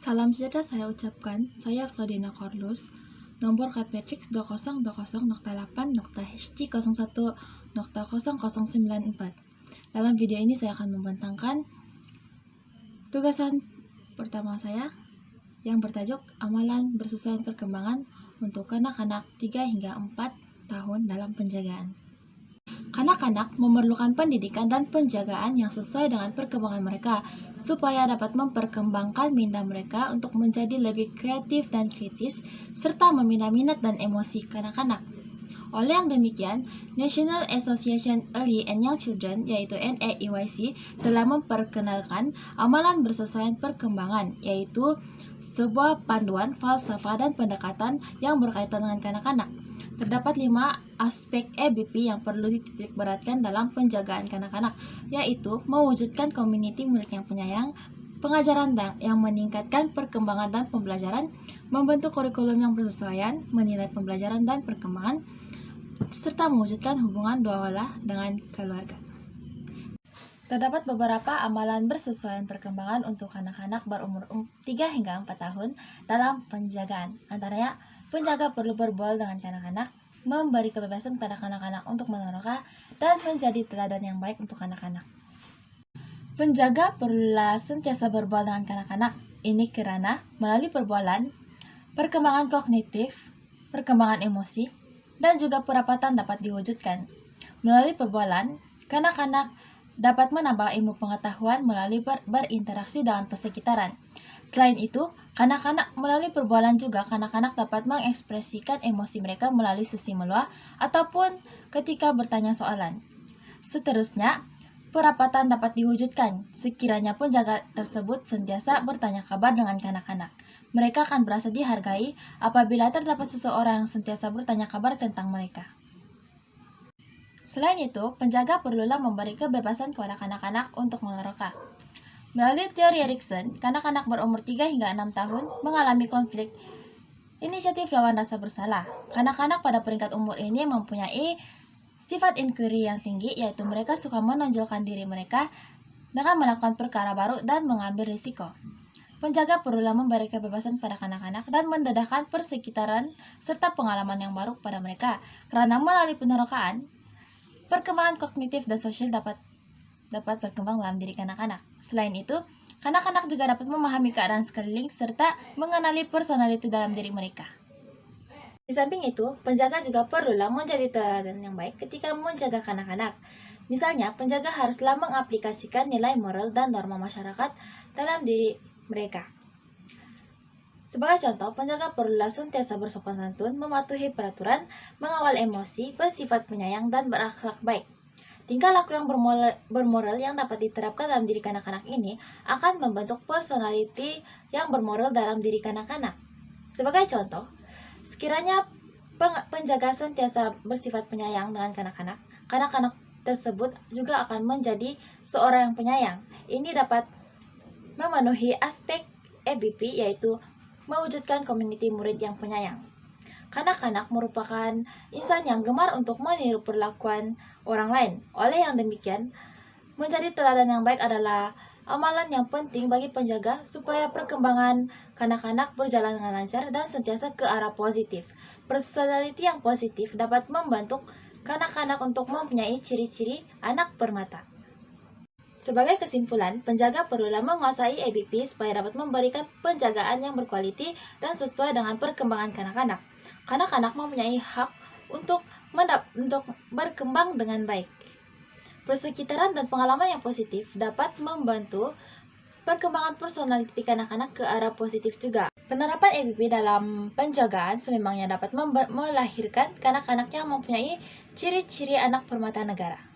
Salam sejahtera saya ucapkan, saya Claudina Corlus, nomor KAD Matrix 2020.8.HT01.0094. Dalam video ini saya akan membentangkan tugasan pertama saya yang bertajuk Amalan Bersesuaian Perkembangan untuk Kanak-kanak 3 hingga 4 tahun dalam penjagaan. Kanak-kanak memerlukan pendidikan dan penjagaan yang sesuai dengan perkembangan mereka, supaya dapat memperkembangkan minda mereka untuk menjadi lebih kreatif dan kritis, serta membina minat dan emosi kanak-kanak. Oleh yang demikian, National Association Early and Young Children, yaitu NAEYC, telah memperkenalkan amalan bersesuaian perkembangan, yaitu sebuah panduan, falsafah, dan pendekatan yang berkaitan dengan kanak-kanak. Terdapat 5 aspek EBP yang perlu dititikberatkan dalam penjagaan kanak-kanak, yaitu mewujudkan komuniti murid yang penyayang, pengajaran yang meningkatkan perkembangan dan pembelajaran, membentuk kurikulum yang bersesuaian, menilai pembelajaran dan perkembangan, serta mewujudkan hubungan dua wala dengan keluarga. Terdapat beberapa amalan bersesuaian perkembangan untuk anak-anak berumur 3 hingga 4 tahun dalam penjagaan. Antaranya, penjaga perlu berbaur dengan kanak-kanak, memberi kebebasan pada kanak-kanak untuk menerka, dan menjadi teladan yang baik untuk anak-anak. Penjaga perlulah sentiasa berbaur dengan kanak-kanak. Ini karena melalui perbualan, perkembangan kognitif, perkembangan emosi, dan juga perapatan dapat diwujudkan. Melalui perbualan, kanak-kanak dapat menambah ilmu pengetahuan melalui berinteraksi dengan persekitaran. Selain itu, kanak-kanak melalui perbualan juga kanak-kanak dapat mengekspresikan emosi mereka melalui sesi meluah ataupun ketika bertanya soalan. Seterusnya, perapatan dapat diwujudkan sekiranya penjaga tersebut sentiasa bertanya kabar dengan kanak-kanak. Mereka akan merasa dihargai apabila terdapat seseorang yang sentiasa bertanya kabar tentang mereka. Selain itu, penjaga perlulah memberi kebebasan kepada kanak-kanak untuk menerka. Melalui teori Erikson, kanak-kanak berumur 3 hingga 6 tahun mengalami konflik inisiatif lawan rasa bersalah. Kanak-kanak pada peringkat umur ini mempunyai sifat inquiry yang tinggi, yaitu mereka suka menonjolkan diri mereka dengan melakukan perkara baru dan mengambil risiko. Penjaga perlulah memberi kebebasan pada kanak-kanak dan mendedahkan persekitaran serta pengalaman yang baru pada mereka, karena melalui penerokaan, perkembangan kognitif dan sosial dapat berkembang dalam diri kanak-kanak. Selain itu, kanak-kanak juga dapat memahami keadaan sekeliling serta mengenali personality dalam diri mereka. Di samping itu, penjaga juga perlulah menjadi teladan yang baik ketika menjaga kanak-kanak. Misalnya, penjaga haruslah mengaplikasikan nilai moral dan norma masyarakat dalam diri mereka. Sebagai contoh, penjaga perlulah sentiasa bersopan santun, mematuhi peraturan, mengawal emosi, bersifat penyayang, dan berakhlak baik. Tingkah laku yang bermoral yang dapat diterapkan dalam diri kanak-kanak ini akan membentuk personality yang bermoral dalam diri kanak-kanak. Sebagai contoh, sekiranya penjaga sentiasa bersifat penyayang dengan kanak-kanak, kanak-kanak tersebut juga akan menjadi seorang yang penyayang. Ini dapat memenuhi aspek EBP, yaitu mewujudkan komuniti murid yang penyayang. Kanak-kanak merupakan insan yang gemar untuk meniru perlakuan orang lain. Oleh yang demikian, menjadi teladan yang baik adalah amalan yang penting bagi penjaga supaya perkembangan kanak-kanak berjalan dengan lancar dan sentiasa ke arah positif. Personality yang positif dapat membantu kanak-kanak untuk mempunyai ciri-ciri anak permata. Sebagai kesimpulan, penjaga perlulah menguasai EBP supaya dapat memberikan penjagaan yang berkualitas dan sesuai dengan perkembangan kanak-kanak. Kanak-kanak mempunyai hak untuk berkembang dengan baik. Persekitaran dan pengalaman yang positif dapat membantu perkembangan personality kanak-kanak ke arah positif juga. Penerapan EBP dalam penjagaan sememangnya dapat melahirkan kanak-kanak yang mempunyai ciri-ciri anak permata negara.